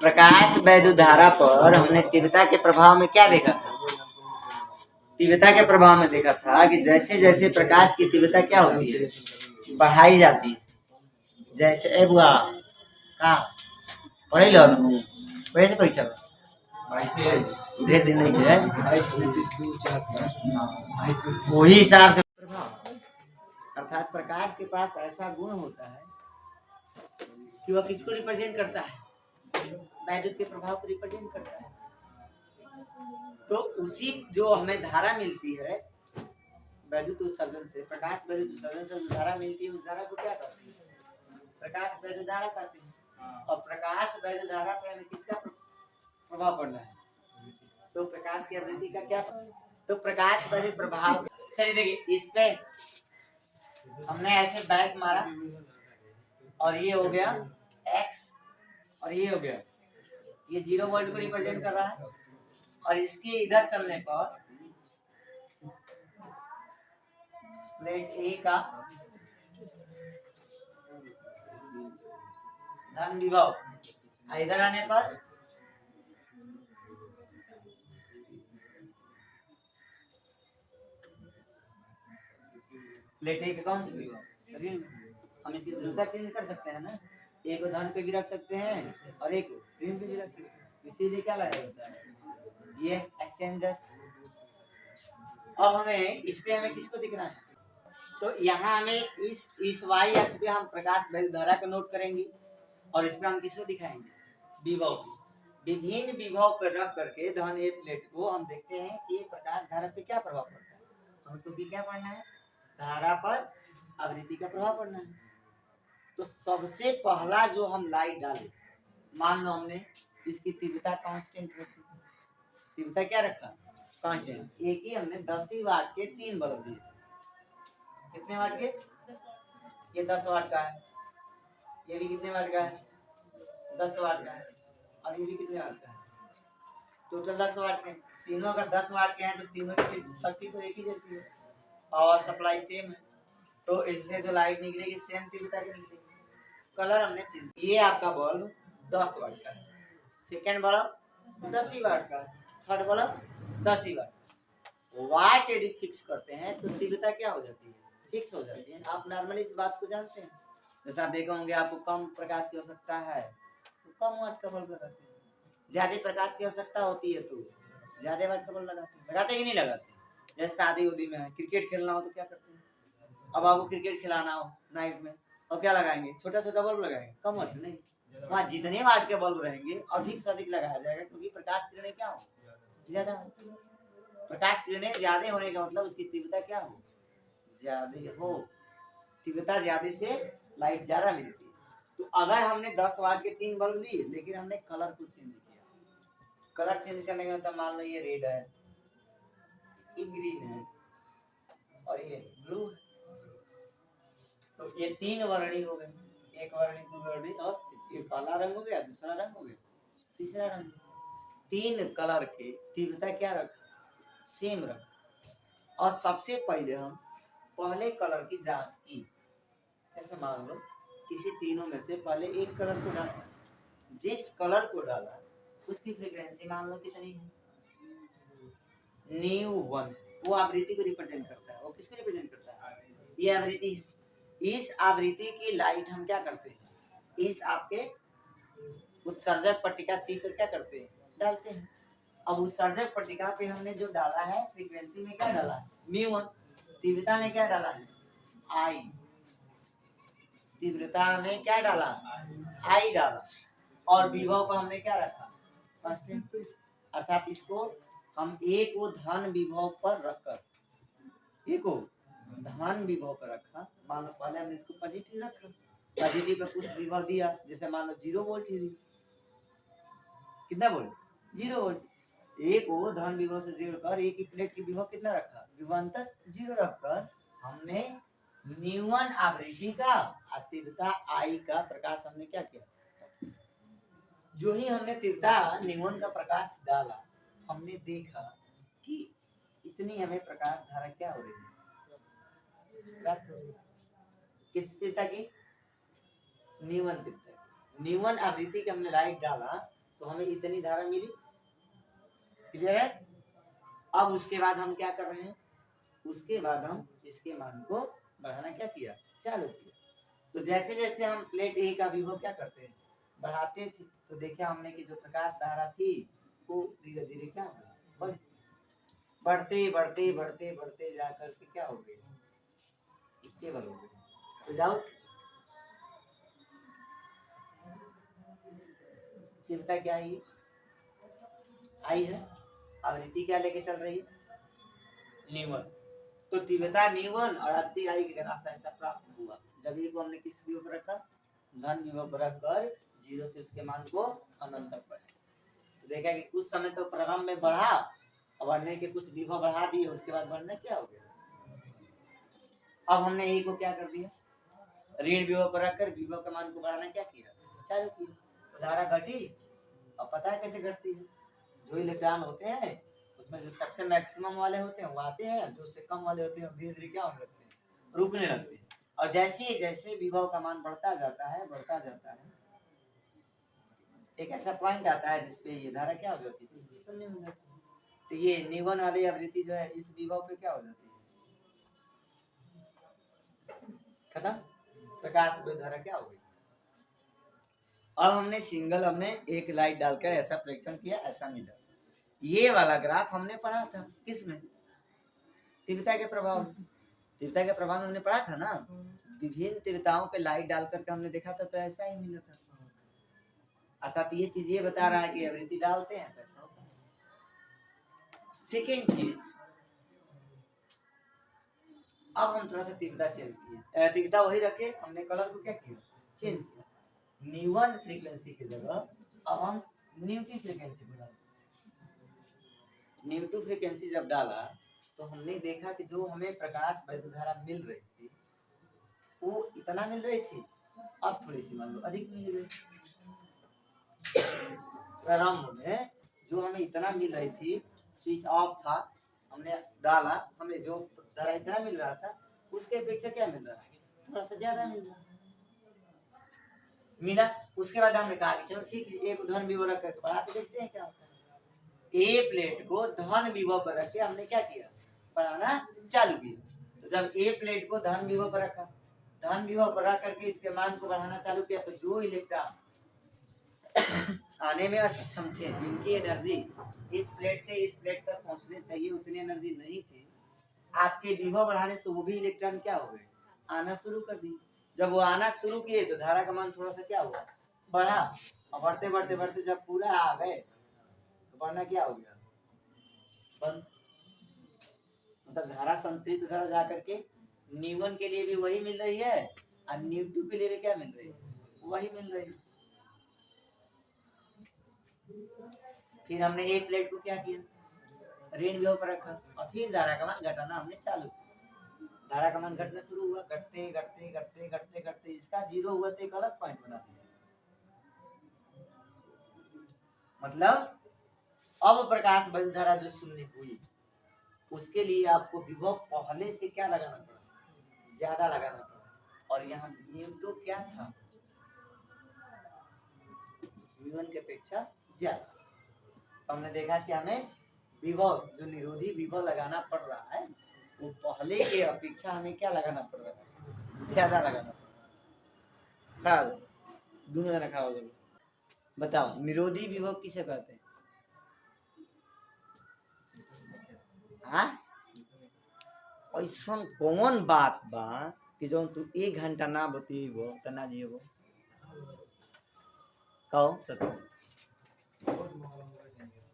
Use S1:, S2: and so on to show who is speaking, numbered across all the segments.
S1: प्रकाश वैद्युत धारा पर हमने तीव्रता के प्रभाव में क्या देखा था? तीव्रता के प्रभाव में देखा था कि जैसे जैसे प्रकाश की तीव्रता क्या होती है, बढ़ाई जाती है। जैसे ए बुआ कहा पढ़े लो वैसे परीक्षा ढेर दिन नहीं किया वही हिसाब से प्रभाव, अर्थात प्रकाश के पास ऐसा गुण होता है कि वह किसको रिप्रेजेंट करता है? वैद्युत के प्रभाव को रिप्रेजेंट करता है। तो उसी जो हमें धारा मिलती है वैद्युत उत्सर्जन से, प्रकाश वैद्युत उत्सर्जन से जो धारा मिलती है उस धारा को क्या कहते हैं? प्रकाश वैद्युत धारा कहते हैं। और प्रकाश वैद्युत धारा पे हमें किसका प्रभाव पड़ना है? तो प्रकाश की आवृत्ति का क्या? तो प्रकाश वैद्युत प्रभाव, चलिए देखिए इस पे हमने ऐसे बैक मारा और ये हो गया x और ये हो गया, ये 0 वोल्ट को रिप्रेजेंट कर रहा है। और इसके इधर चलने पर प्लेट ए का धन विभव, इधर आने पर प्लेट ए का कौन सा विभव? हम इसकी ध्रुवता चेंज कर सकते हैं ना, एक को धन पे भी रख सकते हैं और एक ऋण पे भी रख सकते हैं। इसीलिए क्या लगाया होता है ये एक्सचेंजर। अब हमें इस पे हमें किसको दिखना है? तो यहाँ हमें इस y अक्ष पे हम प्रकाश वैद्युत धारा को नोट करेंगे और इस पे हम किसको दिखाएंगे? विभव। विभिन्न विभव पर रख करके धन ए प्लेट को हम देखते हैं कि प्रकाश धारा पे क्या प्रभाव पड़ता है। हमको भी क्या पढ़ना है? धारा पर आवृत्ति का प्रभाव पड़ना है। तो सबसे पहला जो हम लाइट डाले, मान लो हमने इसकी तीव्रता कांस्टेंट रखी, तीव्रता क्या रखा? कांस्टेंट। एक ही हमने 10 वाट के 3 बल्ब दिए। कितने वाट के? ये 10 वाट का है, ये भी कितने वाट का है? 10 वाट का है, और ये भी कितने वाट का है? टोटल 10 वाट के। तीनों अगर 10 वाट के हैं तो तीनों की शक्ति तो एक ही जैसी है, पावर सप्लाई सेम है, तो इनसे जो लाइट निकलेगी सेम तीव्रता की निकलेगी। कलर हमने चेंज, ये आपका बल्ब 10 वाट का है, सेकेंड बल्ब 10 वाट का है, थर्ड बल्ब 10 वाट। वाट यदि फिक्स करते हैं तो तीव्रता क्या हो जाती है? फिक्स हो जाती है। आप नॉर्मली इस बात को जानते हैं। जैसे आप देखे होंगे आपको कम प्रकाश की आवश्यकता है तो कम वाट का बल्ब लगाते हैं, ज्यादा प्रकाश की आवश्यकता होती है तो ज्यादा वाट का बल्ब लगाते हैं। लगाते कि नहीं लगाते? जैसे शादी उदी में है, क्रिकेट खेलना हो तो क्या करते हैं? अब आपको क्रिकेट खिलाना हो नाइट में और क्या लगाएंगे? छोटा छोटा बल्ब लगाएंगे, कम वाट नहीं। वहाँ जितने वाट के बल्ब रहेंगे अधिक से अधिक लगाया जाएगा, क्योंकि प्रकाश किरणें क्या हो? ज्यादा। प्रकाश किरणें ज्यादा होने का मतलब उसकी तीव्रता क्या हो? ज्यादा हो। तीव्रता ज्यादा से लाइट ज्यादा मिलती है। तो अगर हमने 10 वाट के 3 बल्ब लिए लेकिन हमने कलर को चेंज किया, कलर चेंज करने का मतलब मान लो ये रेड है, ये ग्रीन है और ये ब्लू है, तो ये 3 वर्णी हो गए, एक वर्णी, दो वर्णी, और ये पहला रंग हो गया, दूसरा रंग हो गया, तीसरा रंग। 3 कलर के तीव्रता क्या रखा? सेम रखा। और सबसे पहले हम पहले कलर की जांच की। ऐसे मान लो किसी तीनों में से पहले एक कलर को डाला, जिस कलर को डाला उसकी फ्रीक्वेंसी मान लो कितनी है? ν1। वो आवृत्ति को रिप्रेजेंट करता है। वो किसको रिप्रेजेंट करता है? ये आवृत्ति है। इस आवृत्ति की लाइट हम क्या करते हैं? इस आपके उत्सर्जक पट्टिका सी पर क्या करते हैं? डालते हैं। अब उत्सर्जक पट्टिका पे हमने जो डाला है फ्रीक्वेंसी में क्या डाला है? ν1। तीव्रता में क्या डाला है? I। तीव्रता में क्या डाला? I डाला। और विभव को हमने क्या रखा? कांस्टेंट। अर्थात इसको हम एक वो धन विभव पर रखकर, एक को धन विभव पर रखा। मान लो पहले हमने इसको पॉजिटिव रखा, पॉजिटिव पे कुछ विभव दिया, जैसे मान लो 0 वोल्ट ही दी। कितना वोल्ट? 0 वोल्ट। एक वो धन विभव से 0 कर एक ही प्लेट की विभव कितना रखा? विभवांतर 0 रखकर हमने ν1 आवृत्ति का तीव्रता I का प्रकाश हमने क्या किया? जो ही हमने तीव्रता ν1 का प्रकाश डाला, हमने देखा कि इतनी हमें प्रकाश धारा क्या हो रही है? प्राप्त हो रही है। किस तीव्रता की? ν1 तीव्रता। ν1 आवृत्ति की हमने लाइट डाला तो हमें इतनी धारा मिली। क्लियर है? अब उसके बाद हम क्या कर रहे हैं, उसके बाद हम इसके मान को बढ़ाना क्या किया, चालू किया। तो जैसे जैसे हम प्लेट ए का विभव क्या करते हैं, बढ़ाते थे, तो देखा हमने कि जो प्रकाश धारा थी वो धीरे धीरे क्या हो गई, बढ़ते बढ़ते बढ़ते बढ़ते जाकर के क्या हो गई, स्टेबल हो गई। विदाउट तीव्रता क्या आई, आई है, आवृत्ति क्या लेके चल रही है, न्यून। तो तीव्रता न्यून और आवृत्ति आई के ग्राफ ऐसा प्राप्त हुआ। जब ये को हमने किस विभव पर रखा, धन विभव पर रखकर 0 से उसके मान को अनंत तक बढ़ाया। तो देखा कि कुछ समय तो प्रारंभ में बढ़ा, और बढ़ने के कुछ विभव बढ़ा दिए, उसके बाद बढ़ना क्या हो गया। अब हमने ए को क्या कर दिया, ऋण विभव पर रखकर विभव के मान को बढ़ाना क्या किया, चालू किया। तो धारा घटी। अब पता है कैसे घटती है, जो इलेक्ट्रॉन होते हैं उसमें जो सबसे मैक्सिमम वाले होते हैं वो आते हैं, जो उससे कम वाले होते हैं धीरे धीरे क्या होने लगते हैं, रुकने लगते हैं। और जैसे जैसे विभव का मान बढ़ता जाता है एक ऐसा पॉइंट आता है जिसपे ये धारा क्या हो जाती है, शून्य हो जाती है। तो ये निवन वाली आवृत्ति जो है इस विभव पे क्या हो जाती है, खत्म, प्रकाश धारा क्या हो गई। अब हमने सिंगल हमने एक लाइट डालकर ऐसा परीक्षण किया, ऐसा मिला। ये वाला ग्राफ हमने पढ़ा था किसमें, तीव्रता के प्रभाव, तीव्रता के प्रभाव में हमने पढ़ा था ना, विभिन्न तीव्रताओं पे लाइट डालकर के हमने देखा था, तो ऐसा ही मिला था। अर्थात ये चीज ये बता रहा है कि आवृत्ति डालते हैं तो ऐसा होता है। सेकेंड चीज, अब हम थोड़ा सा तीव्रता चेंज किए, तीव्रता वही रखे, हमने कलर को क्या किया, चेंज किया। न्यून फ्रीक्वेंसी की जगह अब हम न्यूटन फ्रीक्वेंसी को डालते। न्यूटन फ्रीक्वेंसी जब डाला तो हमने देखा कि जो हमें प्रकाश वैद्युत धारा मिल रही थी वो इतना मिल रही थी, अब थोड़ी सी मान लो अधिक मिल रही। प्रारंभ में जो हमें इतना मिल रही थी, स्विच ऑफ था, हमने डाला, हमें जो धारा इतना मिल रहा था उसके अपेक्षा क्या मिल रहा है, थोड़ा सा ज्यादा मिल रहा मिला। उसके बाद हमने कहा कि चलो ठीक है, एक धन विभव रख करके बढ़ा के देखते हैं क्या होता है। ए प्लेट को धन विभव पर रख के हमने क्या किया, बढ़ाना चालू किया। तो जब ए प्लेट को धन विभव पर रखा, धन विभव पर रख करके इसके मान को बढ़ाना चालू किया, तो जो इलेक्ट्रॉन आने में असक्षम थे, जिनकी एनर्जी इस प्लेट से इस प्लेट तक पहुंचने चाहिए उतनी एनर्जी नहीं थी, आपके विभव बढ़ाने से वो भी इलेक्ट्रॉन क्या हो गए, आना शुरू कर दिए। जब वो आना शुरू किए तो धारा का मान थोड़ा सा क्या हुआ, बढ़ा, और बढ़ते बढ़ते बढ़ते जब पूरा आ गए तो बढ़ना क्या हो गया, बंद। मतलब धारा संतृप्त धारा जा करके न्यूटन के लिए भी वही मिल रही है और न्यूटन के लिए भी क्या मिल रही है, वही मिल रही है। फिर हमने ए प्लेट को क्या किया, ऋण विभव पर रखा, और फिर धारा का मान घटाना हमने चालू। धारा का मान घटना शुरू हुआ, घटते घटते घटते घटते घटते इसका 0 हुआ तो एक अलग पॉइंट बना दिया। मतलब अब प्रकाश वैद्युत धारा जो शून्य हुई उसके लिए आपको विभव पहले से क्या लगाना पड़ा, ज्यादा लगाना पड़ा। और यहाँ न्यूटन क्या था, न्यूटन की अपेक्षा ज्यादा। तो हमने देखा कि हमें विभव जो निरोधी विभव लगाना पड़ रहा है वो पहले के अपेक्षा हमें क्या लगाना पड़ रहा है, ज्यादा लगाना पड़ रहा है। दोनों जना खड़ा हो जाओ, बताओ निरोधी विभव किसे कहते हैं, हाँ? ऐसा कौन बात बा कि जो तू 1 घंटा ना बतिएबो त ना जिएबो, कहो सत्य,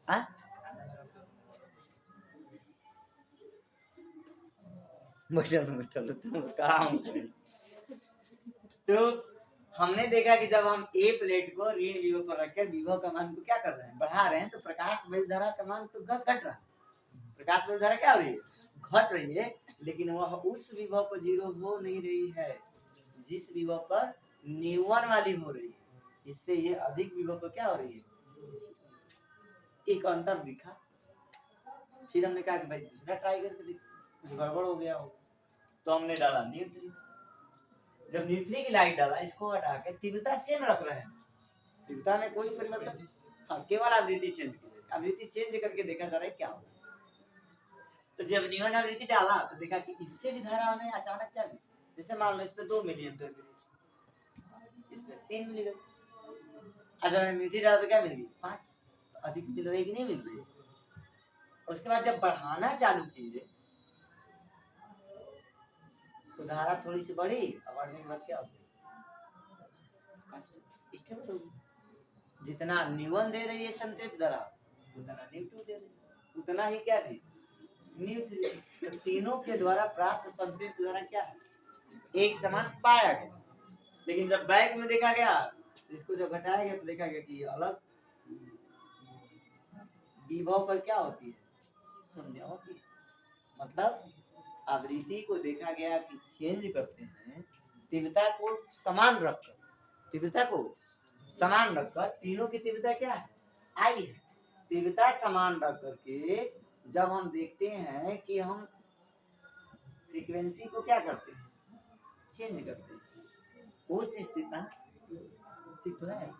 S1: हाँ? बैठल तुम काम। तो हमने देखा कि जब हम ए प्लेट को ऋण विभव पर रखकर विभव का मान को क्या कर रहे हैं, बढ़ा रहे हैं, तो प्रकाश वैद्युत धारा का मान तो घट रहा है। प्रकाश वैद्युत धारा क्या हो रही है, घट रही है, लेकिन वह उस विभव पर 0 हो नहीं रही है जिस विभव पर न्यूटन वाली हो रही है। इससे ये अधिक विभव पर क्या हो रही है, एक अंतर दिखा। फिर हमने कहा कि भाई दूसरा ट्राई करके देख, कुछ गड़बड़ हो गया हो, तो हमने डाला न्यूट्री। जब न्यूट्री की लाइट डाला, इसको हटा के तीव्रता सेम रख रहे हैं, तीव्रता में कोई परिवर्तन, हाँ, केवल आवृत्ति चेंज की, आवृत्ति चेंज करके देखा जा रहा है क्या होगा। तो जब न्यून आवृत्ति डाला तो देखा कि इससे भी धारा हमें अचानक क्या मिली, जैसे मान लो इसमें 2 मिली एम्पीयर मिली, इसमें 3 मिली गई। अच्छा म्यूजिक डाला तो क्या मिल गई 5, तो अधिक मिल रही कि नहीं मिल रही। उसके बाद जब बढ़ाना चालू कीजिए तो धारा थोड़ी सी बढ़ी, और बढ़ने के बाद क्या हो गई, स्टेबल होगी। जितना न्यून दे रही है संतृप्त धारा उतना न्यू2 दे रही है, उतना ही क्या थी न्यू3। तो तीनों के द्वारा प्राप्त संतृप्त धारा क्या है, एक समान पाया गया। लेकिन जब बैक में देखा गया, इसको जब घटाया गया तो देखा गया कि अलग विभव पर क्या होती है, शून्य होती है। मतलब आवृत्ति को देखा गया कि चेंज करते हैं, तीव्रता को समान रखकर, तीव्रता को समान रखकर, तीनों की तीव्रता क्या है आई है, तीव्रता समान रख करके जब हम देखते हैं कि हम फ्रीक्वेंसी को क्या करते हैं, चेंज करते हैं, उस स्थिति में ठीक तो है,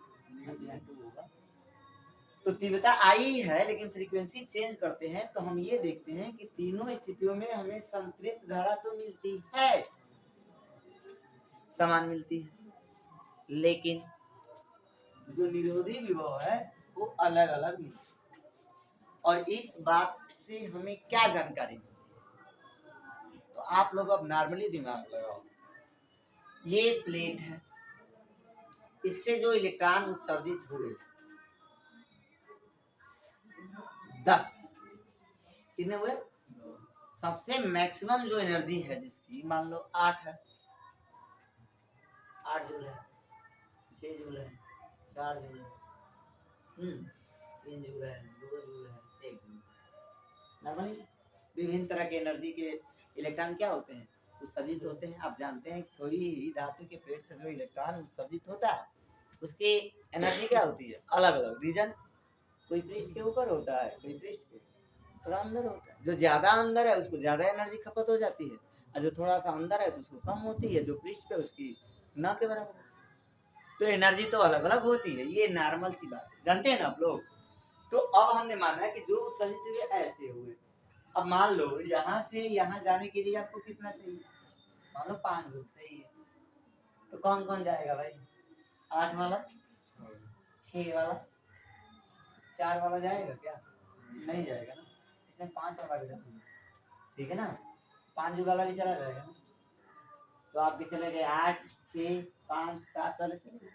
S1: तो तीव्रता आई है लेकिन फ्रीक्वेंसी चेंज करते हैं, तो हम ये देखते हैं कि तीनों स्थितियों में हमें संतृप्त धारा तो मिलती है, समान मिलती है, लेकिन जो निरोधी विभव है वो अलग अलग मिलती है। और इस बात से हमें क्या जानकारी मिलती है, तो आप लोग अब नॉर्मली दिमाग लगाओ, ये प्लेट है, इससे जो इलेक्ट्रॉन उत्सर्जित हुए 10, कितने हुए, सबसे मैक्सिमम जो एनर्जी है जिसकी मान लो 8 है, 8 जूल है, 6 जूल है, 4 जूल है, 3 जूल है, 2 जूल है, 1 जूल। नॉर्मली विभिन्न तरह के एनर्जी के इलेक्ट्रॉन क्या होते हैं, उत्सर्जित होते हैं। आप जानते हैं कोई ही धातु के पेट से जो इलेक्ट्रॉन उत्सर्जित होता है उसकी एनर्जी क्या होती है, अलग अलग रीजन, कोई पृष्ठ के ऊपर होता है, कोई पृष्ठ के थोड़ा अंदर होता है। जो ज्यादा अंदर है उसको ज्यादा एनर्जी खपत हो जाती है, और जो थोड़ा सा अंदर है तो उसको कम होती है, जो पृष्ठ पे उसकी न के बराबर। तो एनर्जी तो अलग अलग होती है, ये नॉर्मल सी बात है, जानते हैं ना आप लोग। तो अब हमने माना कि जो उत्सर्जित हुए ऐसे हुए। अब मान लो यहाँ से यहाँ जाने के लिए आपको कितना चाहिए, मान लो 5 जूल चाहिए, तो कौन कौन जाएगा भाई, 8 वाला, 6 वाला, 4 वाला जाएगा क्या, नहीं जाएगा ना, इसमें 5 वाला भी जाएगा, ठीक है ना, 5 जूल वाला भी चला जाएगा ना। तो आपके चले गए 8, 6, 5, 7 वाले चले गए।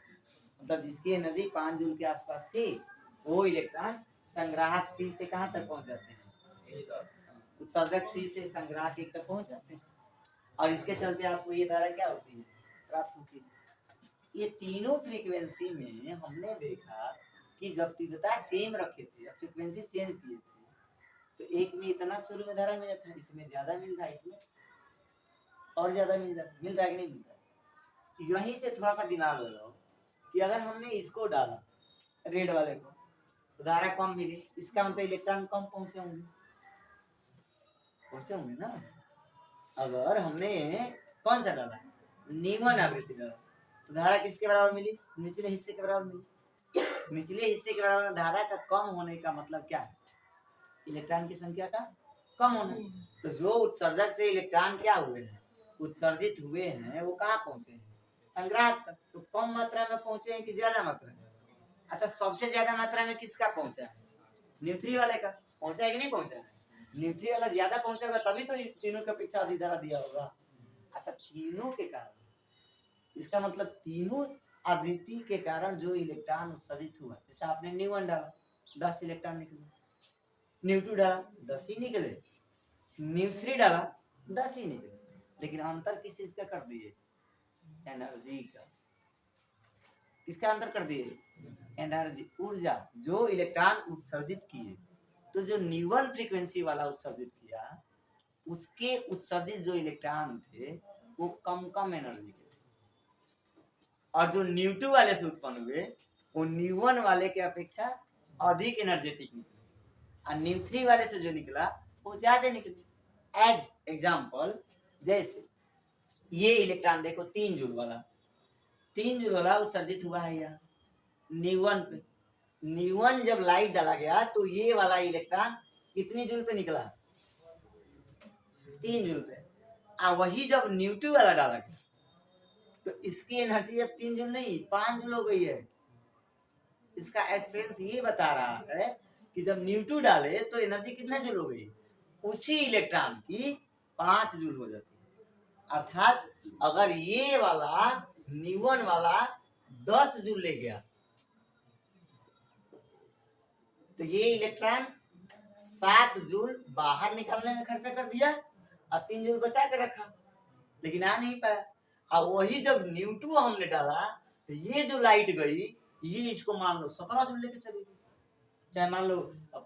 S1: मतलब जिसकी एनर्जी 5 जूल के आसपास थी वो इलेक्ट्रॉन संग्राहक सी से कहाँ तक पहुंच जाते हैं, उत्सर्जक सी से संग्राहक 1 तक पहुंच जाते हैं, और इसके चलते आपको ये धारा क्या होती है, प्राप्त होती है। ये तीनों फ्रीक्वेंसी में हमने देखा कि जब तीव्रता सेम रखे थे, फ्रीक्वेंसी चेंज किए थे, तो एक में इतना शुरू में धारा मिला था, इसमें ज्यादा मिल रहा है, इसमें और ज्यादा मिल रहा है कि नहीं मिल रहा है। यहीं से थोड़ा सा दिमाग लगाओ कि अगर हमने इसको डाला रेड वाले को तो धारा कम मिली, इसका मतलब इलेक्ट्रॉन कम पहुंचे होंगे ना। अगर हमने कौन सा डाला, न्यूमन आवृत्ति डाला, तो धारा किसके बराबर मिली, निचले हिस्से के बराबर मिली। निचले हिस्से के बराबर धारा का कम होने का मतलब क्या है, इलेक्ट्रॉन की संख्या का कम होना। तो जो उत्सर्जक से इलेक्ट्रॉन क्या हुए हैं, उत्सर्जित हुए हैं, वो कहाँ पहुंचे हैं, संग्राहक तक। तो कम मात्रा में पहुंचे हैं कि ज्यादा मात्रा में, अच्छा सबसे ज्यादा मात्रा में किसका पहुंचा है, न्यू3 वाले का पहुंचा है कि नहीं पहुंचा है, न्यू3 वाला ज्यादा पहुंचेगा तभी तो तीनों की अपेक्षा अधिक धारा दिया होगा। अच्छा तीनों के कारण, इसका मतलब तीनों आवृत्ति के कारण जो इलेक्ट्रॉन उत्सर्जित हुआ, जैसे आपने न्यू1 डाला 10 इलेक्ट्रॉन निकले, न्यू2 डाला 10 ही निकले, न्यू3 डाला 10 ही निकले, लेकिन अंतर किस चीज का कर दिए, एनर्जी का। किसका अंतर कर दिए, एनर्जी, ऊर्जा, जो इलेक्ट्रॉन उत्सर्जित किए। तो जो न्यून फ्रीक्वेंसी वाला उत्सर्जित किया, उसके उत्सर्जित जो इलेक्ट्रॉन थे वो कम एनर्जी के थे, और जो न्यू2 वाले से उत्पन्न हुए वो न्यू1 वाले के अपेक्षा अधिक एनर्जेटिक निकले, और न्यू3 वाले से जो निकला वो ज्यादा निकले। एज एग्जाम्पल, जैसे ये इलेक्ट्रॉन देखो 3 जूल वाला उत्सर्जित हुआ है यहाँ न्यू1 पे, न्यून जब लाइट डाला गया तो ये वाला इलेक्ट्रॉन कितनी जूल पे निकला? 3 जूल पे। वही जब न्यूट्री वाला डाला गया तो इसकी एनर्जी अब 3 जूल नहीं 5 जूल हो गई है। इसका एसेंस ये बता रहा है कि जब न्यूट्री डाले तो एनर्जी कितना जूल हो गई? उसी इलेक्ट्रॉन की 5 जूल हो जाती है। अर्थात अगर ये वाला न्यून वाला 10 जूल ले गया तो ये इलेक्ट्रॉन 7 जूल बाहर निकालने में खर्चा कर दिया और 3 जूल बचा के रखा, लेकिन आ नहीं पाया। और वही जब न्यूट्रॉन हमने डाला तो ये जो लाइट गई ये इसको मान लो 17 जूल लेके चली गई, चाहे मान लो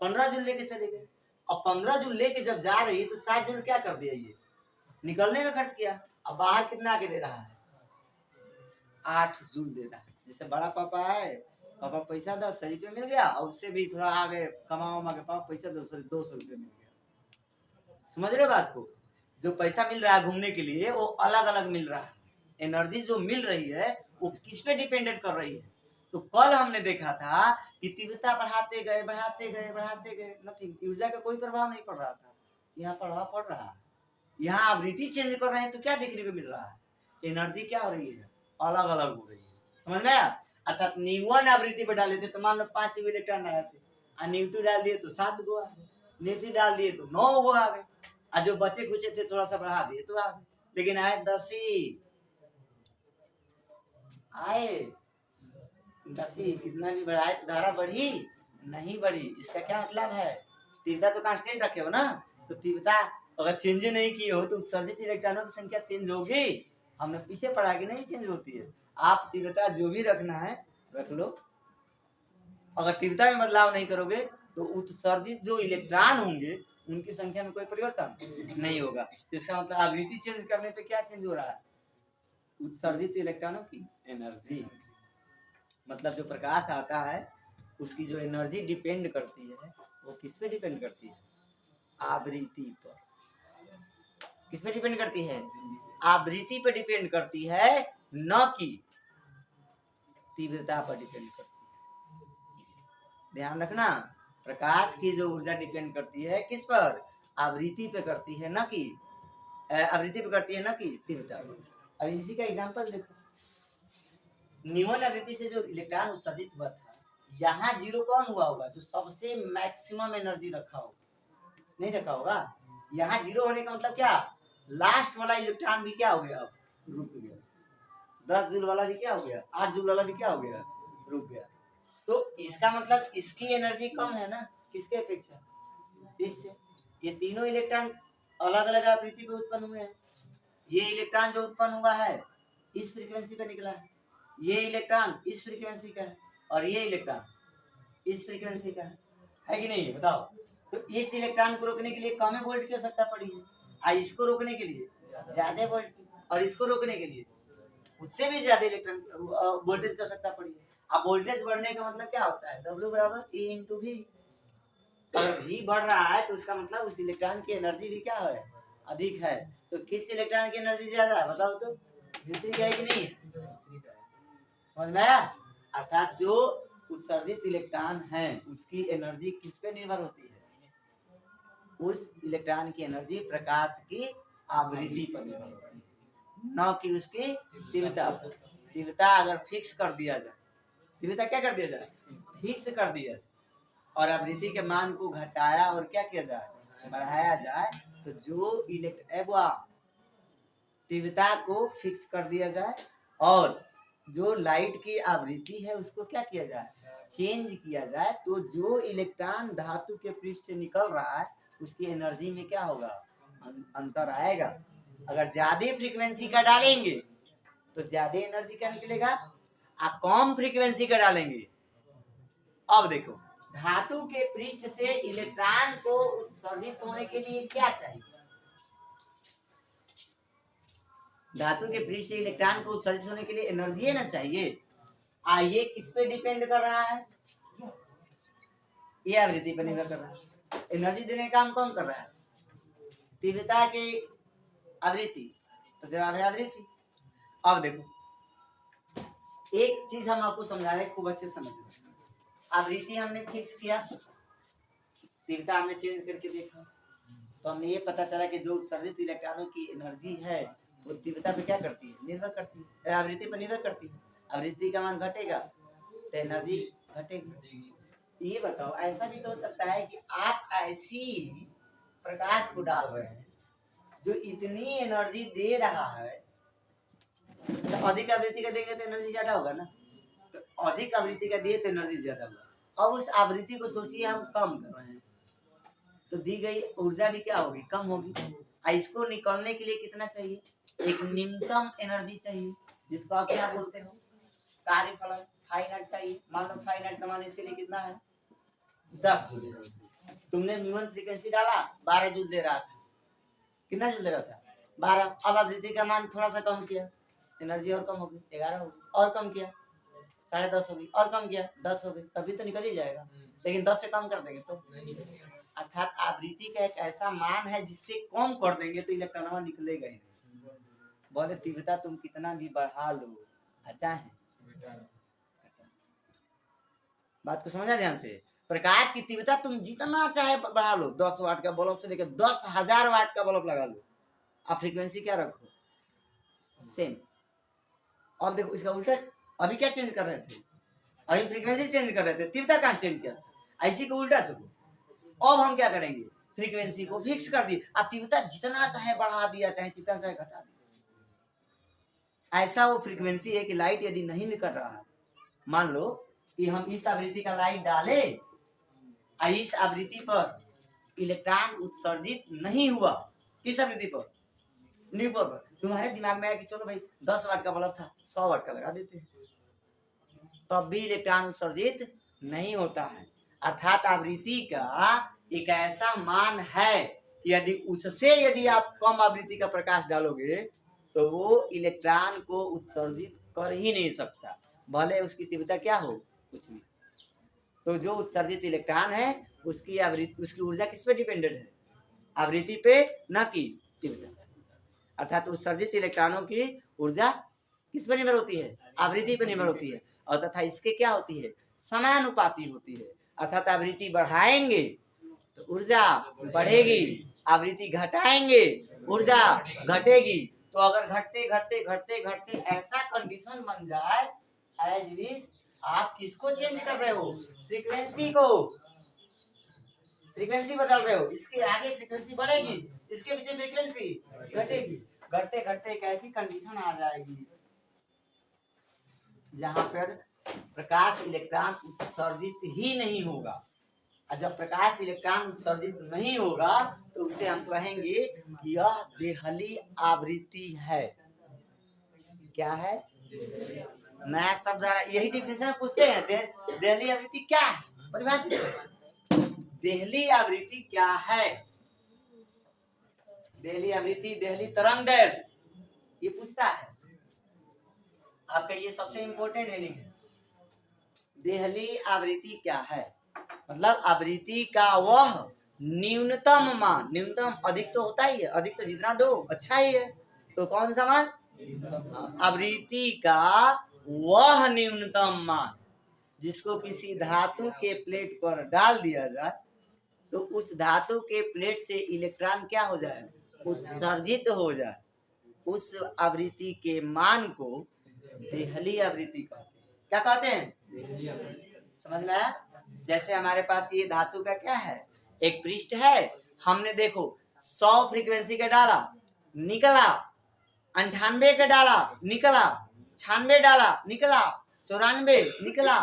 S1: 15 जूल लेके चले गए। और 15 जूल लेके जब जा रही तो 7 जूल क्या कर दिया? ये निकलने में खर्च किया। अब बाहर कितना आके दे रहा है? 8 जूल दे रहा है। जैसे बड़ा पापा है, पापा पैसा 10 रुपये मिल गया और उससे भी थोड़ा आगे कमाओ के पापा पैसा 200 रुपये मिल गया। समझ रहे बात को? जो पैसा मिल रहा है घूमने के लिए वो अलग अलग मिल रहा है। एनर्जी जो मिल रही है वो किस पे डिपेंडेंट कर रही है? तो कल हमने देखा था कि तीव्रता बढ़ाते गए बढ़ाते गए बढ़ाते गए, नथिंग, ऊर्जा का कोई प्रभाव नहीं पड़ रहा था। यहाँ प्रभाव पड़ रहा है। यहाँ आवृत्ति चेंज कर रहे हैं तो क्या देखने को मिल रहा है? एनर्जी क्या हो रही है? अलग अलग हो रही है। समझ में आया? अर्थात न्यून आवृत्ति पे डाले थे तो मान लो 5 इलेक्ट्रॉन आए थे, और न्यूट्री डाल दिए तो 7 गो आ गए, न्यूट्री डाल दिए तो 9 गो आ गए, और जो बचे कुचे थे थोड़ा सा बढ़ा दिए तो आ गए, लेकिन आए 10 ही आए। 10 ही कितना भी बढ़ाए तो धारा बढ़ी नहीं बढ़ी। इसका क्या मतलब है? तीव्रता तो कांस्टेंट रखे हो ना, तो तीव्रता अगर चेंज नहीं किए हो तो उत्सर्जित इलेक्ट्रॉनों की संख्या चेंज होगी। हमने पीछे पढ़ा कि नहीं चेंज होती है। आप तीव्रता जो भी रखना है रख लो, अगर तीव्रता में बदलाव नहीं करोगे तो उत्सर्जित जो इलेक्ट्रॉन होंगे उनकी संख्या में कोई परिवर्तन नहीं होगा। इसका मतलब आवृत्ति चेंज करने पे क्या चेंज हो रहा है? उत्सर्जित इलेक्ट्रॉनों की एनर्जी। मतलब जो प्रकाश आता है उसकी जो एनर्जी डिपेंड करती है वो किस पे डिपेंड करती है? आवृत्ति पर। किस पे डिपेंड करती है? आवृत्ति पर डिपेंड करती है, न कि तीव्रता पर डिपेंड करती है। ध्यान रखना, प्रकाश की जो ऊर्जा डिपेंड करती है किस पर? आवृत्ति पे करती है, न कि आवृत्ति पे करती है, न कि तीव्रता पर। अब इसी का एग्जांपल देखो, न्यून आवृत्ति से जो इलेक्ट्रॉन उत्सर्जित हुआ था, यहाँ जीरो कौन हुआ होगा? जो सबसे मैक्सिमम एनर्जी रखा होगा, नहीं रखा होगा। यहाँ जीरो होने का मतलब क्या? लास्ट वाला इलेक्ट्रॉन भी क्या हो गया? अब रुक गया। 10 जूल वाला भी क्या हो गया? 8 जूल वाला भी क्या हो गया? रुक गया। तो इसका मतलब इसकी एनर्जी कम है ना, किसके अपेक्षा? इससे। ये तीनों इलेक्ट्रॉन अलग अलग आवृत्ति पे उत्पन्न हुए हैं। ये इलेक्ट्रॉन जो उत्पन्न हुआ है इस फ्रीक्वेंसी पे निकला है, ये इलेक्ट्रॉन इस फ्रीक्वेंसी का है, और ये इलेक्ट्रॉन इस फ्रीक्वेंसी का है कि नहीं? बताओ। तो इस इलेक्ट्रॉन को रोकने के लिए कम वोल्ट की आवश्यकता पड़ी है, और इसको रोकने के लिए ज्यादा वोल्ट की, और इसको रोकने के लिए उससे भी ज्यादा इलेक्ट्रॉन वोल्टेज की आवश्यकता पड़ी है। अब वोल्टेज बढ़ने का मतलब क्या होता है? W बराबर E इंटू V। अगर V बढ़ रहा है तो उसका मतलब उस इलेक्ट्रॉन की एनर्जी भी क्या है? अधिक है। तो किस इलेक्ट्रॉन की एनर्जी ज्यादा है? बताओ तो। न्यूट्री का है कि नहीं? समझ में आया? अर्थात जो उत्सर्जित इलेक्ट्रॉन है उसकी एनर्जी किस पे निर्भर होती है? उस इलेक्ट्रॉन की एनर्जी प्रकाश की आवृत्ति पर निर्भर होती है, न कि उसकी तीव्रता पर। तीव्रता अगर फिक्स कर दिया जाए, तीव्रता क्या कर दिया जाए? फिक्स कर दिया जाए, और आवृत्ति के मान को घटाया और क्या किया जाए? बढ़ाया जाए, तो जो तीव्रता को फिक्स कर दिया जाए और जो लाइट की आवृत्ति है उसको क्या किया जाए? चेंज किया जाए, तो जो इलेक्ट्रॉन धातु के पृष्ठ से निकल रहा है उसकी एनर्जी में क्या होगा? अंतर आएगा। अगर ज्यादा फ्रीक्वेंसी का डालेंगे तो ज्यादा एनर्जी का निकलेगा, आप कम फ्रीक्वेंसी का डालेंगे। अब देखो, धातु के पृष्ठ से इलेक्ट्रॉन को उत्सर्जित होने के लिए क्या चाहिए? धातु के पृष्ठ से इलेक्ट्रॉन को उत्सर्जित होने के लिए एनर्जी है ना चाहिए। ये किस पे डिपेंड कर रहा है? ये आवृत्ति पर निर्भर कर रहा है। एनर्जी देने का काम कौन कर रहा है? तीव्रता की आवृत्ति। तो जवाब है आवृत्ति। अब देखो, एक चीज हम आपको समझा रहे हैं, खूब अच्छे से समझ रहे। आवृत्ति हमने फिक्स किया, तीव्रता हमने चेंज करके देखा, तो हमने ये पता चला कि जो उत्सर्जित इलेक्ट्रॉनों की एनर्जी है वो तीव्रता पे क्या करती है, निर्भर करती है, आवृत्ति पर निर्भर करती है। आवृत्ति का मान घटेगा तो एनर्जी घटेगी। ये बताओ, ऐसा भी तो हो सकता है कि आप ऐसी प्रकाश को डाल रहे हैं जो इतनी एनर्जी दे रहा है, तो अधिक आवृत्ति का देंगे तो एनर्जी ज्यादा होगा ना, तो अधिक आवृत्ति का दिए तो एनर्जी ज्यादा होगा। अब उस आवृत्ति को सोचिए हम कम कर रहे हैं, तो दी गई ऊर्जा भी क्या होगी, कम होगी। इसको निकलने के लिए कितना चाहिए, एक न्यूनतम एनर्जी चाहिए, जिसको आप क्या बोलते हो, कार्यफलन, फाइनाइट चाहिए। मान लो फाइनाइट का मान इसके लिए कितना है, 10 जूल। तुमने म्यून फ्रीक्वेंसी डाला, 12 जूल दे रहा था, कितना जूल दे रहा था, 12। अब आवृत्ति का मान थोड़ा सा कम किया, एनर्जी और कम होगी, 11 होगी, और कम किया 10.5 होगी, और कम किया 10 होगी, तभी तो निकल ही जाएगा। लेकिन 10 से कम कर देंगे तो, अर्थात आवृत्ति का एक ऐसा मान है जिससे कम कर देंगे तो इलेक्ट्रॉन निकलेगा ही नहीं। बोले तीव्रता तुम कितना भी बढ़ा लो, अच्छा है, बात को समझा ध्यान से। प्रकाश की तीव्रता तुम जितना चाहे बढ़ा लो, 10 वाट का बल्ब से लेकर 10,000 वाट का बल्ब लगा लो, आप फ्रीक्वेंसी क्या रखो, सेम। अब देखो इसका उल्टा, अभी क्या चेंज कर रहे थे, अभी फ्रीक्वेंसी चेंज कर रहे थे, तीव्रता कांस्टेंट क्या था, इसी को उल्टा सुनो। अब हम क्या करेंगे, फ्रीक्वेंसी को फिक्स कर दी, अब तीव्रता जितना चाहे बढ़ा दिया, चाहे जितना चाहे घटा दिया। ऐसा वो फ्रीक्वेंसी है कि लाइट यदि नहीं निकल रहा है, मान लो कि हम इस आवृत्ति का लाइट डाले, इस आवृत्ति पर इलेक्ट्रॉन उत्सर्जित नहीं हुआ, किस आवृत्ति पर, न्यूपर पर। तुम्हारे दिमाग में आया कि चलो भाई 10 वाट का बल्ब था, 100 वाट का लगा देते हैं, तब भी इलेक्ट्रॉन उत्सर्जित नहीं होता है। अर्थात आवृत्ति का एक ऐसा मान है कि यदि उससे यदि आप कम आवृत्ति का प्रकाश डालोगे तो वो इलेक्ट्रॉन को उत्सर्जित कर ही नहीं सकता, भले उसकी तीव्रता क्या हो, कुछ भी। तो जो उत्सर्जित इलेक्ट्रॉन है उसकी आवृत्ति, उसकी ऊर्जा किस पे डिपेंडेंट है, आवृत्ति पे, न कि तीव्रता। अर्थात उत्सर्जित इलेक्ट्रॉनों की ऊर्जा किस पर निर्भर होती है, आवृत्ति पर निर्भर होती है, और तथा इसके क्या होती है, समानुपाती होती है। अर्थात आवृत्ति बढ़ाएंगे तो ऊर्जा बढ़ेगी, आवृत्ति घटाएंगे ऊर्जा घटेगी। तो अगर घटते घटते घटते घटते ऐसा कंडीशन बन जाए, एज विश आप किसको चेंज कर रहे हो, फ्रीक्वेंसी को, फ्रीक्वेंसी बदल रहे हो, इसके आगे फ्रीक्वेंसी बढ़ेगी, इसके पीछे फ्रीक्वेंसी घटेगी, घटते घटते एक ऐसी कंडीशन आ जाएगी जहां पर प्रकाश इलेक्ट्रॉन उत्सर्जित ही नहीं होगा। और जब प्रकाश इलेक्ट्रॉन उत्सर्जित नहीं होगा तो उसे हम कहेंगे कि यह देहली आवृत्ति है। क्या है, नया शब्द आ रहा है, यही डिफिनेशन पूछते हैं, देहली आवृत्ति क्या है, परिभाषित। देहली आवृत्ति क्या है, देहली आवृत्ति, देहली तरंगदैर्घ्य, ये पूछता है आपका, ये सबसे इंपॉर्टेंट हेडिंग है। देहली आवृत्ति क्या है, मतलब आवृत्ति का वह न्यूनतम मान, न्यूनतम, अधिक तो होता ही है, अधिक तो जितना दो अच्छा ही है, तो कौन सा मान, आवृत्ति का वह न्यूनतम मान जिसको किसी धातु के प्लेट पर डाल दिया जाए तो उस धातु के प्लेट से इलेक्ट्रॉन क्या हो जाए, उत्सर्जित हो जाए, उस आवृत्ति के मान को देहली आवृत्ति कहते हैं। क्या कहते हैं, समझ में आया। जैसे हमारे पास ये धातु का क्या है, एक पृष्ठ है, हमने देखो 100 फ्रीक्वेंसी का डाला, निकला 98 का डाला, निकला 96 डाला, निकला 94 निकला,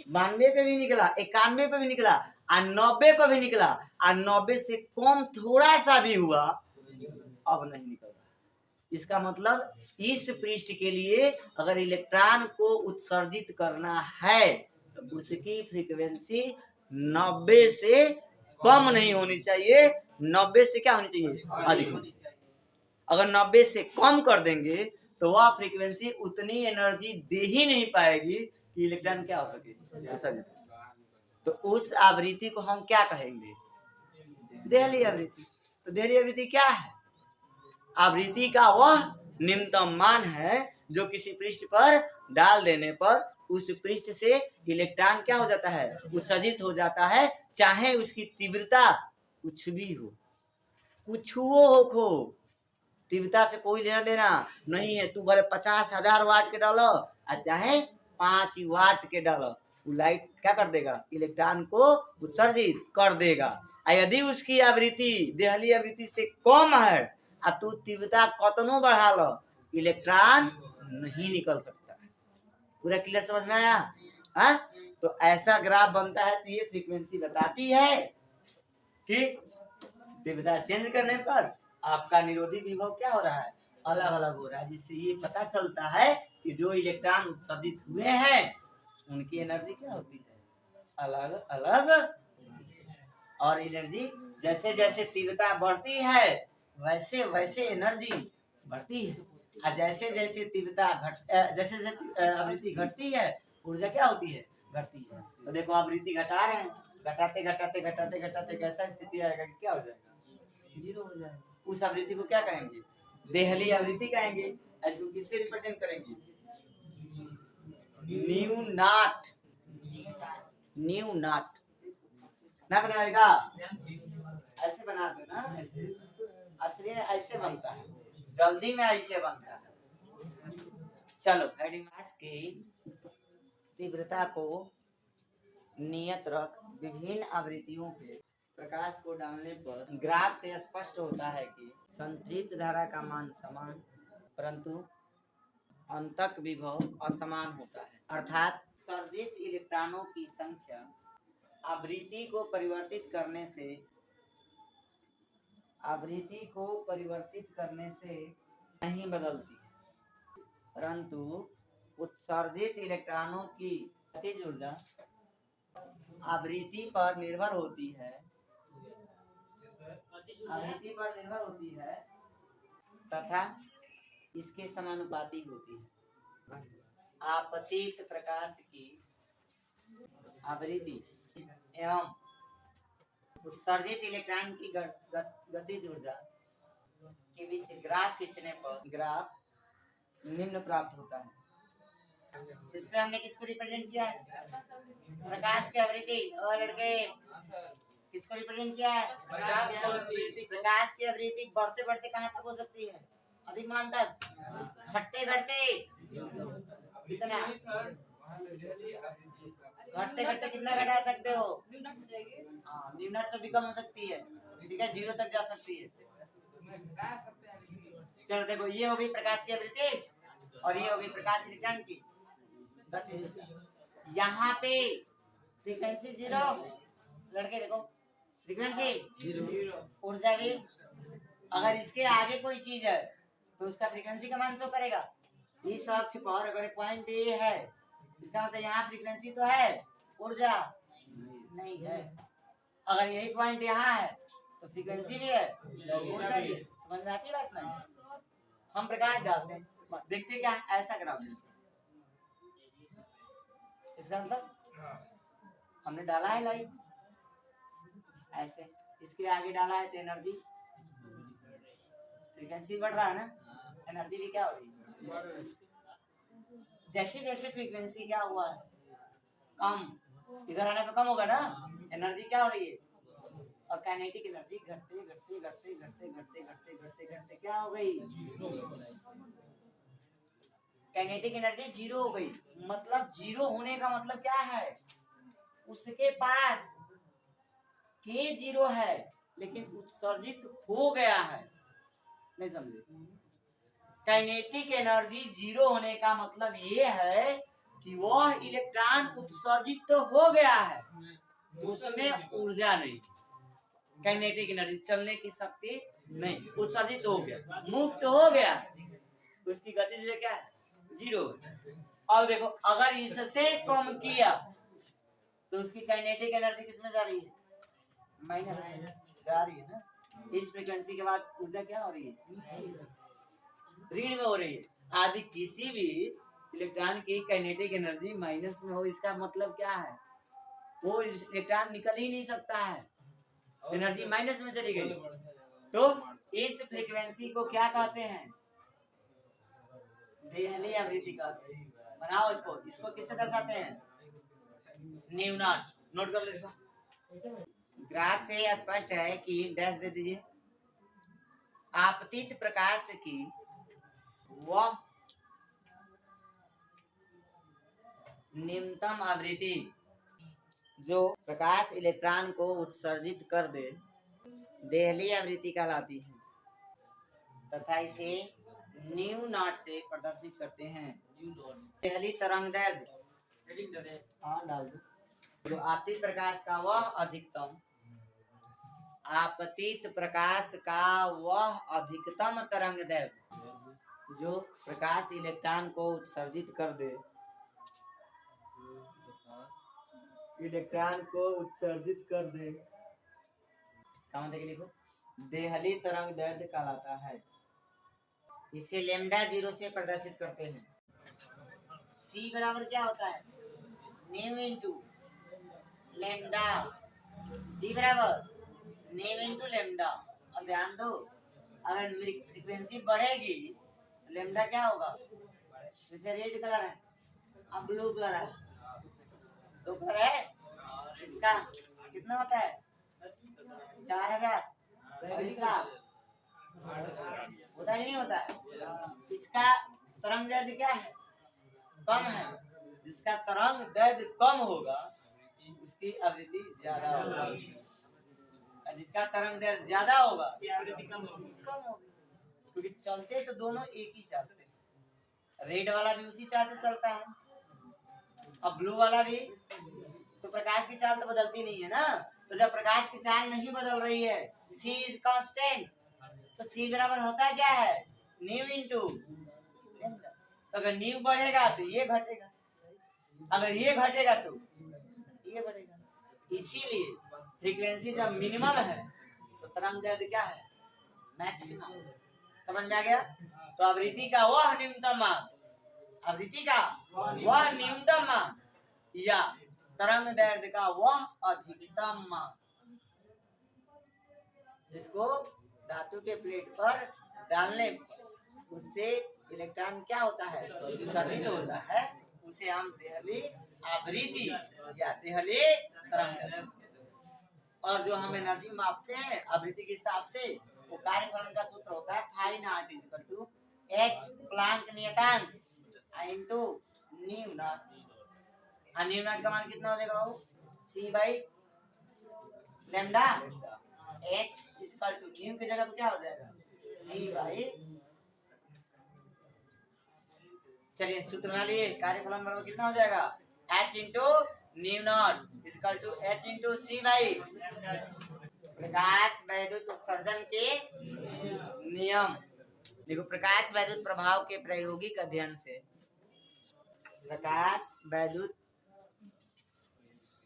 S1: 92 पे भी निकला, 91 पे भी निकला, और 90 पे भी निकला, और 90 से कम थोड़ा सा भी हुआ, अब नहीं निकल रहा। इसका मतलब इस पृष्ठ के लिए अगर इलेक्ट्रॉन को उत्सर्जित करना है तो उसकी फ्रीक्वेंसी 90 से कम नहीं होनी चाहिए, 90 से क्या होनी चाहिए, अधिक होनी चाहिए। अगर 90 से कम कर देंगे तो वह फ्रीक्वेंसी उतनी एनर्जी दे ही नहीं पाएगी कि इलेक्ट्रॉन क्या हो सके, उत्सर्जित। तो उस आवृत्ति को हम क्या कहेंगे, देहली आवृत्ति। तो देहली आवृत्ति क्या है, आवृत्ति का वह न्यूनतम मान है जो किसी पृष्ठ पर डाल देने पर उस पृष्ठ से इलेक्ट्रॉन क्या हो जाता है, उत्सर्जित हो जाता है, चाहे उसकी तीव्रता कुछ भी हो, कुछ हो, तीव्रता से कोई लेना देना नहीं है। तू भले 50,000 वाट के डालो और चाहे 5 वाट के डालो, वो लाइट क्या कर देगा, इलेक्ट्रॉन को उत्सर्जित कर देगा। और यदि उसकी आवृत्ति देहली आवृत्ति से कम है और तू तीव्रता कतनो बढ़ा लो, इलेक्ट्रॉन नहीं निकल सकता। पूरा क्लियर समझ में आया? हाँ, तो ऐसा ग्राफ बनता है। तो ये फ्रीक्वेंसी बताती है कि तीव्रता चेंज करने पर आपका निरोधी विभव क्या हो रहा है, अलग अलग हो रहा है, जिससे ये पता चलता है कि जो इलेक्ट्रॉन उत्सर्जित हुए हैं उनकी एनर्जी क्या होती है, अलग अलग। और एनर्जी जैसे जैसे तीव्रता बढ़ती है वैसे वैसे एनर्जी बढ़ती है, और जैसे जैसे तीव्रता जैसे जैसे आवृत्ति घटती है ऊर्जा क्या होती है, घटती है। तो देखो आवृत्ति घटा रहे हैं, घटाते घटाते घटाते घटाते कैसा स्थिति आएगा कि क्या हो जाएगा, 0 हो जाएगा। उस आवृत्ति को क्या कहेंगे, देहली आवृत्ति कहेंगे। ऐसे किससे रिप्रेजेंट करेंगे, न्यू नॉट, न्यू नॉट ना बनाएगा, ऐसे बना दो ना, ऐसे असली में ऐसे बनता है, जल्दी में ऐसे बनता है। चलो हेडिंग मास की तीव्रता को नियत रख विभिन्न आवृत्तियों के प्रकाश को डालने पर ग्राफ से स्पष्ट होता है कि संतृप्त धारा का मान समान परंतु अंतक विभव असमान होता है। अर्थात सर्जित इलेक्ट्रॉनों की संख्या आवृत्ति को परिवर्तित करने से नहीं बदलती है, परंतु उत्सर्जित इलेक्ट्रॉनों की गतिज ऊर्जा आवृत्ति पर निर्भर होती है, तथा इसके समानुपाती होती है। आपतित प्रकाश की आवृत्ति एवं उत्सर्जित इलेक्ट्रॉन की गतिज ऊर्जा के बीच ग्राफ खींचने पर ग्राफ निम्न प्राप्त होता है। इसमें हमने किसको रिप्रेजेंट किया है, प्रकाश की आवृत्ति। और लड़के किसको रिप्रेजेंट किया है, प्रकाश की आवृत्ति बढ़ते बढ़ते कहाँ तक हो सकती है, अधिक मान तक, घटते घटते कितना, घटते घटते कितना घटा सकते हो, हाँ न्यूनट से भी कम हो सकती है, ठीक है, 0 तक जा सकती है। चलो देखो ये होगी प्रकाश की आवृत्ति और ये होगी प्रकाश इलेक्ट्रॉन की गतिज। यहाँ पे फ्रीक्वेंसी 0, लड़के देखो फ्रीक्वेंसी 0, ऊर्जा भी, अगर इसके आगे कोई चीज है तो उसका फ्रीक्वेंसी का मान शो करेगा। इस अक्ष पर अगर पॉइंट ए है, इसका मतलब यहाँ फ्रीक्वेंसी तो है, ऊर्जा नहीं है। अगर यही पॉइंट यहाँ है तो फ्रीक्वेंसी भी है, ऊर्जा भी है। समझ में आती बात ना? हम प्रकाश डालते हैं, देखते क्या ऐसा ग्राफ, इसका मतलब हमने डाला है लाइट ऐसे, इसके आगे डाला है तो एनर्जी, फ्रीक्वेंसी बढ़ रहा है ना, एनर्जी भी क्या हो रही है। जैसे जैसे फ्रीक्वेंसी क्या हुआ है कम, इधर आने पे कम होगा ना, एनर्जी क्या हो रही है, और काइनेटिक एनर्जी घटते घटते घटते घटते घटते घटते घटते घटते क्या हो गई, काइनेटिक एनर्जी 0 हो गई। मतलब 0 होने का मतलब क्या है, उसके पास K0 है लेकिन उत्सर्जित हो गया है, नहीं समझे। काइनेटिक एनर्जी 0 होने का मतलब ये है कि वह इलेक्ट्रॉन उत्सर्जित तो हो गया है, उसमें ऊर्जा नहीं, काइनेटिक एनर्जी चलने की शक्ति नहीं, उत्सर्जित हो गया, मुक्त हो गया, उसकी गतिज क्या है 0। अब देखो अगर इससे कम किया तो उसकी काइनेटिक एनर्जी किसमें जा रही है, माइनस में जा रही है ना। इस फ्रीक्वेंसी के बाद ऊर्जा क्या हो रही है, ऋण में हो रही है। आदि किसी भी इलेक्ट्रॉन की काइनेटिक एनर्जी माइनस में हो, इसका मतलब क्या है, वो इलेक्ट्रॉन निकल ही नहीं सकता है, एनर्जी माइनस में चली गई। तो इस फ्रीक्वेंसी को क्या कहते हैं, देहली आवृत्ति कहते हैं। बनाओ इसको, इसको किससे दर्शाते हैं? New not. नोट कर लो इसको। ग्राफ से स्पष्ट है कि डैश दे दीजिए। आपतित प्रकाश की वह निम्नतम आवृत्ति जो प्रकाश इलेक्ट्रॉन को उत्सर्जित कर दे देहली आवृत्ति कहलाती है तथा इसे न्यू नॉट से प्रदर्शित करते हैं। देहली तरंग दैर्ध्य हाँ डाल दो। जो आपतित प्रकाश का वह अधिकतम आपतित प्रकाश का वह अधिकतम तरंग दैर्ध्य जो प्रकाश इलेक्ट्रॉन को उत्सर्जित कर दे क्या मतलब लिखो देहली तरंग दैर्ध्य कहलाता है। इसे लैम्डा 0 से प्रदर्शित करते हैं। C बराबर क्या होता है? New into lambda. C बराबर न्यू इंटू लैम्डा। और ध्यान दो अगर फ्रीक्वेंसी बढ़ेगी तो लैम्डा क्या होगा? जैसे रेड कलर है अब ब्लू कलर है, दो कलर है, इसका कितना होता है? 4000 और इसका होता ही नहीं होता है। इसका तरंग दैर्ध्य क्या है? कम है। जिसका तरंग दैर्ध्य कम होगा उसकी आवृत्ति ज्यादा होगा, जिसका तरंग दैर्ध्य ज्यादा होगा आवृत्ति कम होगी। क्योंकि चलते तो दोनों एक ही चाल से, रेड वाला भी उसी चाल से चलता है और ब्लू वाला भी। तो प्रकाश की चाल तो बदलती नहीं है ना। तो जब प्रकाश की चाल नहीं बदल रही है, C इज कांस्टेंट, तो C बराबर होता है क्या है? New into lambda. अगर न्यू बढ़ेगा तो ये घटेगा, अगर ये घटेगा तो ये बढ़ेगा। इसीलिए फ्रीक्वेंसी जब मिनिमम है तो तरंग दैर्ध्य क्या है? मैक्सिमम। समझ में आ गया? तो आवृत्ति का वह न्यूनतम मान, आवृत्ति का वह न्यूनतम मान या तरंग दैर्ध्य का वह अधिकतम मान जिसको धातु के प्लेट पर डालने पर उससे इलेक्ट्रॉन क्या होता है? उत्सर्जित होता है। उसे हम देहली आवृत्ति या देहली तरंग। और जो हम एनर्जी मापते हैं आवृत्ति के हिसाब से, वो कार्यफलन का सूत्र होता है phi naught equal to h Planck नियतांक into nu naught. Nu naught का मान कितना हो जाएगा बाबू? C by lambda. h equal to nu की जगह पे क्या हो जाएगा? C by. चलिए सूत्र बना लिए। कार्यफलन बराबर कितना हो जाएगा? h into nu naught equal to h into C by प्रकाश वैद्युत उत्सर्जन के नियम। देखो प्रकाश वैद्युत प्रभाव के प्रायोगिक अध्ययन से, प्रकाश वैद्युत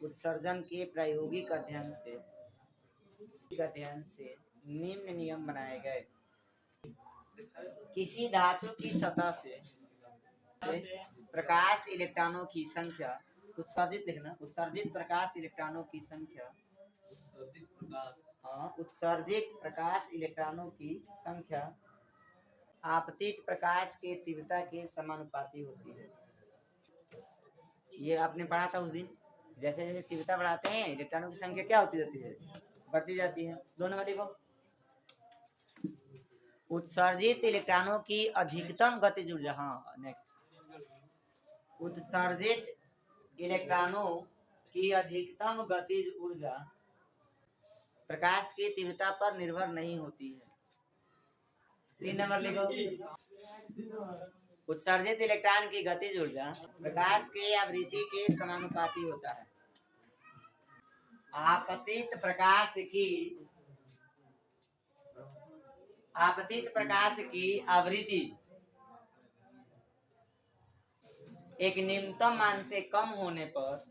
S1: उत्सर्जन के प्रायोगिक अध्ययन से निम्न नियम बनाए गए। किसी धातु की सतह से प्रकाश इलेक्ट्रॉनों की संख्या, उत्सर्जित लिखना, उत्सर्जित प्रकाश इलेक्ट्रॉनों की संख्या, उत्सर्जित प्रकाश इलेक्ट्रॉनों की संख्या आपतित प्रकाश के तीव्रता के समानुपाती होती है। ये आपने पढ़ा था उस दिन। जैसे जैसे तीव्रता बढ़ाते हैं इलेक्ट्रॉनों की संख्या क्या होती जाती है? बढ़ती जाती है। दोनों में देखो उत्सर्जित इलेक्ट्रॉनों की अधिकतम गतिज ऊर्जा। हाँ नेक्स्ट। उत्सर्जित इलेक्ट्रॉनों की अधिकतम गतिज ऊर्जा प्रकाश की तीव्रता पर निर्भर नहीं होती है। 3 नंबर लिखो। उत्सर्जित इलेक्ट्रॉन की गतिज ऊर्जा प्रकाश के आवृत्ति के समानुपाती होता है। आपतित प्रकाश की आवृत्ति एक निम्नतम मान से कम होने पर